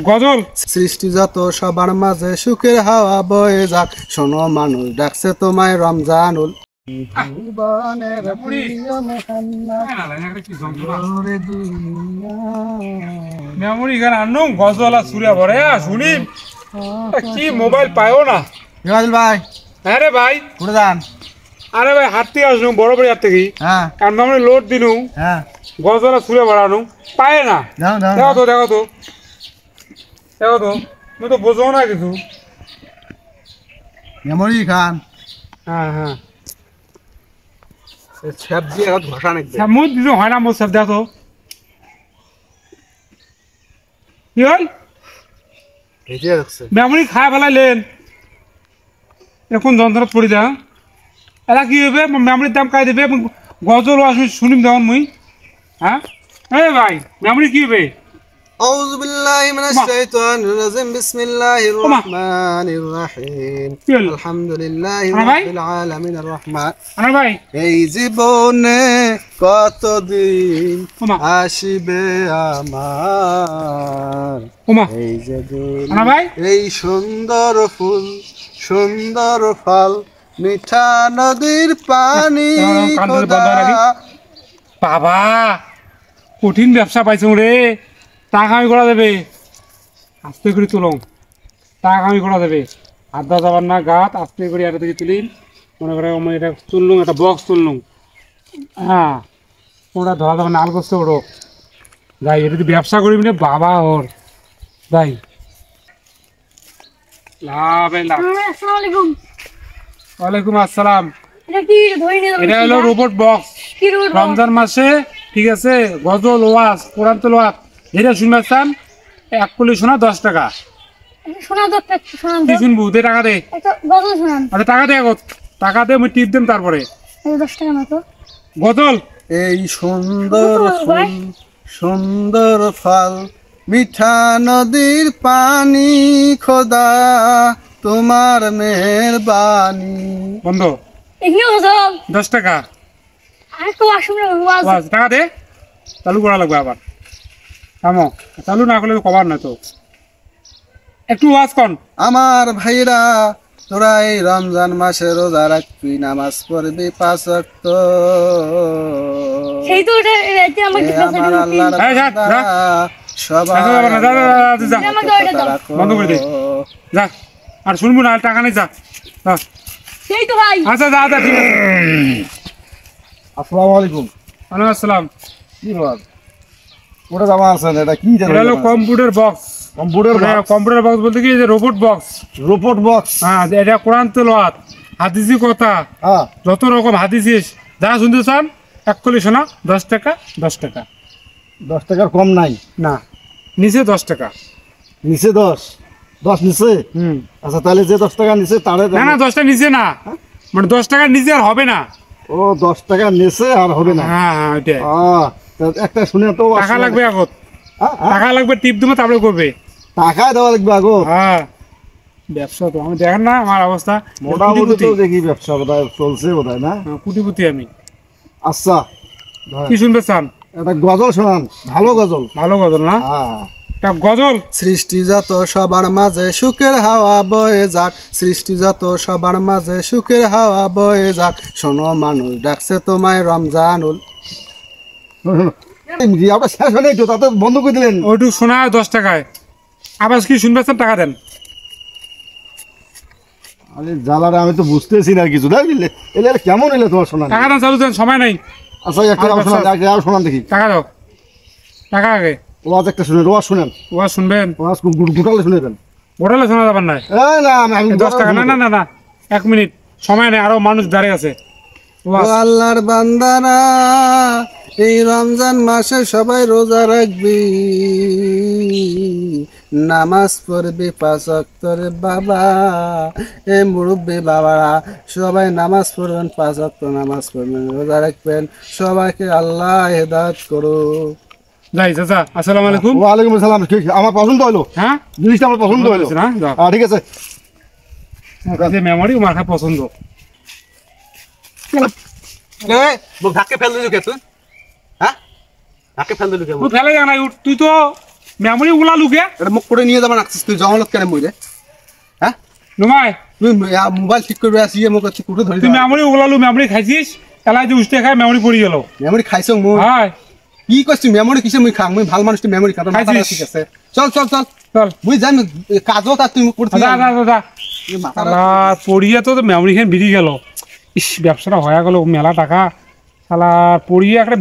গজল সৃষ্টি যত সবার মাঝে সুখের হাওয়া বয়ে যাক, শোনো মানুষ ডাকছে তোমায় রমজানুল। মেমোরি গান আনো গজল আর সুরিয়া ভরে শুনি কি মোবাইল পায়ও না। ভাই হ্যাঁ রে ভাই, ঘুরে যান। আরে ভাই হাত থেকে আসলুম বড় বড় হাত থেকে, হ্যাঁ কারণ মেমোরি লোড দিনু হ্যাঁ গজল আর সুরিয়া ভরানো পায় না। দেখো তো দেখো তো দেখো তো, তুমি তো বোঝো না কিছু। মেমোরি খান হ্যাঁ হ্যাঁ ছ্যাপ দিয়ে ঘষা নাকি মুখ দিতে হয় না, মোট সব দেখো কি হল ভিজিয়ে রাখছে। মেমোরি খায় ফেলাইলেন, এখন যন্ত্রণা পড়ি দা এরা কি হবে, মেমোরির দাম কাই দেবে। গজল আসবে শুনিম তখন মুই। হ্যাঁ এই ভাই মেমোরি কি হবে? আউযু বিল্লাহি মিনাশ শাইতানির রাজিম, বিসমিল্লাহির রহমানির রহিম, আলহামদুলিল্লাহি রাব্বিল আলামিন আর রহমান। আরে ভাই এই জীবনে কতদিন আসিবে আমার, এই যে এই সুন্দর ফুল সুন্দর ফল মিঠা নদীর পানি। বাবা কঠিন ব্যবসা পাইছো রে, টাকা আমি করা দেবে, আস্তে করে তুলং টাকা আমি করা দেবে। হাত দা যাবার না গাত, আস্তে করে এটা থেকে তুলিম, মনে করে এটা তুললুম, একটা বক্স তুললুম। হ্যাঁ ওটা ধরা যাবে না, আল করছে ওরো যাই, এটা যদি ব্যবসা করিবি না বাবা ওর যাই লাভ লাভ। ওয়ালাইকুম আসসালাম। এটা হলো রোবট বক্স, রমজান মাসে ঠিক আছে গজল ওয়াজ কোরআন তেলাওয়াত এটা শুনবে চান, এক কলি শোনা 10 টাকা। কি শুনবো দে, টাকা দে। আচ্ছা টাকা দে, টাকা দে আমি টিপ দেম তারপরে 10 টাকা মতো গজল। এই সুন্দর ফুল সুন্দর ফল মিঠা নদীর পানি, খোদা তোমার মেহেরবানি। বন্ধ 10 টাকা। টাকা দে, চালু করা লাগবে আবার। থামো, চালু না করলে তো কবার না তো, একটু ওয়াজ কর। আমার ভাইরা তোরা এই রমজান মাসে রোজা রাখবি, নামাজ পড়বি 5 ওয়াক্ত। আমার আল্লাহর বান্দা সবাই বন্ধ করে দে, যা আর শুনবো না, টাকা নেই, যা। আচ্ছা যা যা, ঠিক আছে। আসসালামু আলাইকুম। ওয়ালাইকুম আসসালাম। কি বাবা ওটা জামা আছেন, এটা কি জানো? এটা হলো কম্পিউটার বক্স। কম্পিউটার বক্স বলতে কি যে রোবট বক্স। রোবট বক্স, হ্যাঁ এটা কোরআন তেলাওয়াত হাদিসি কথা, যত রকম হাদিসি যা শুনতে চান এক কলি শোনা 10 টাকা। 10 টাকা, 10 টাকার কম নাই না, নিচে 10 টাকা, নিচে 10 নিচে। আচ্ছা তাহলে যে 10 টাকা নিচে তারে না না 10 টাকা নিচে না, মানে 10 টাকার নিচে আর হবে না। ও 10 টাকা নিচে আর হবে না। হ্যাঁ হ্যাঁ ওইটাই। একটা শুনে তো টাকা লাগবে আগত, টাকা লাগবে, টিপ দেবো তারপরে করবে। টাকা দেওয়া লাগবে আগত। হ্যাঁ ব্যবসা তো আমি দেখেন না আমার অবস্থা, মোটামুটি তো দেখি ব্যবসা বোধহয় চলছে বোধহয় না, কুটিপুতি আমি। আচ্ছা কি শুনতে চান? একটা গজল শোনান, ভালো গজল। ভালো গজল না? গজল। সৃষ্টি যত সবার মাঝে সুখের হাওয়া বয়ে যাক, সৃষ্টি যত সবার মাঝে সুখের হাওয়া বয়ে যাক, শোনো মানুষ ডাকছে তোমায় রমজানুল। আপনার শেষ হলে তো তাতে বন্ধ করে দিলেন। ওইটু শোনা 10 টাকায়, আবার কি শুনবে টাকা দেন। আরে জ্বালাটা আমি তো বুঝতেছি না কিছু, এলে কেমন এলে তোমার শোনা? টাকা দেন, চালু দেন, সময় নাই। আচ্ছা একটা শোনান দেখি। টাকা দাও, টাকা আগে। ওয়াজ একটা শুনেন, ওয়াজ শুনেন। ওয়াজ শুনবেন? ওয়াজ গোটালে শুনেবেন। গোটালে শোনা যাবার নাই। না 10 টাকা না না না না, 1 মিনিট সময় নেই, আরো মানুষ দাঁড়িয়ে আছে। আল্লাহর বান্দারা এই রমজান মাসে সবাই রোজা রাখবি, নামাজ পড়বি 5 ওয়াক্ত রে বাবা। এই মুরব্বী বাবারা সবাই নামাজ পড়বেন, 5 ওয়াক্ত নামাজ পড়বেন, রোজা রাখবেন। সবাইকে আল্লাহ হেদায়েত করো। যাই চাচা, আসসালামু আলাইকুম। ওয়ালাইকুম আসসালাম। আমার পছন্দ হলো, হ্যাঁ জিনিসটা আমার পছন্দ হলো না। ঠিক আছে, মেমোরি মাথা পছন্দ। ধাক্কে ফেল দিল কে তুই? হ্যাঁ ধাক্কে ফেল দিল কে? তুই ফেলে যা না, তুই তো মেমরি ওগুলা লুকে এটা মুখ করে নিয়ে যাবা রাখছিস তুই জঙ্গলত কেন মরে হ্যাঁ নুমাই তুই মোবাইল ঠিক করবে আসি মোক কুটু ধরি তুই মেমরি ওগুলা লু মেমরি খাইছিস এলাই যে উঠতে খাই মেমরি পড়ি গেল মেমরি খাইছ মুই হাই কি করছিস মেমরি কিসে মুই খাম মুই ভাল মানুষ মেমরি খাম খাইছিস? ঠিক আছে চল চল চল চল মুই জানি কাজত আর তুই মুখ করছিস যা যা যা যা মাথা শালা পড়িয়ে তো মেমরি খান বেরিয়ে গেল ইস ব্যবসাটা হয়ে গেল মেলা টাকা শালা পড়িয়ে একটা